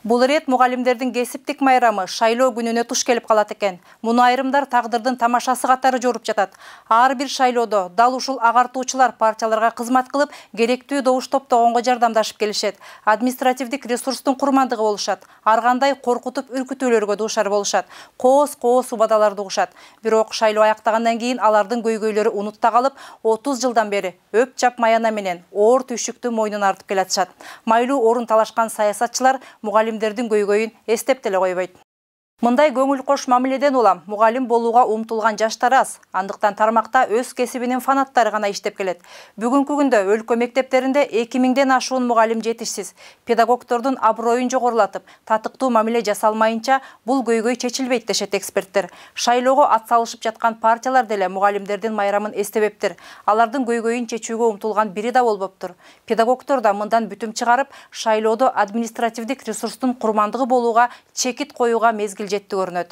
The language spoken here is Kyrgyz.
Бул ирет мугалимдердин кесиптик майрамы шайлоо күнүнө туш келип калат экен. Муну айрымдар тагдырдын тамашасы катары жоруп жатат. Ар бир шайлоодо дал ушул агартуучулар партияларга кызмат кылып, керектүү добуш топтогонго жардамдашып келишет. Административдик ресурстун курмандыгы болушат. Ар кандай коркутуп үркүтүүлөргө дуушар болушат. Кооз убадаларды угушат. Бирок шайлоо аяктагандан кийин алардын көйгөйлөрү унутта калып, 30 жылдан бери өп чап маяна менен оор түйшүктү мойнуна артып келатышат. Майлуу орун талашкан саясатчылар мугалимдердин көйгөйүн эстеп деле койбойт. Мындай көңүл кош мамиледен улам мугалим болууга умтулган жаштар аз. Андыктан тармакта өз кесибинин фанаттары гана иштеп келет. Бүгүнкү күндө өлкө мектептеринде 2000ден ашуун мугалим жетишсиз. Педагогдордун аброюн жогорулатып, татыктуу мамиле жасалмайынча бул көйгөй чечилбейт дешет эксперттер. Шайлоого атсалышып жаткан партиялар деле мугалимдердин майрамын эстебептир. Алардын көйгөйүн чечүүгө умтулган бири да болбоптур. Педагогдор да мындан бүтүм чыгарып, шайлоодо административдик ресурстун курмандыгы болууга чекит коюуга мезгил жетти көрүнөт.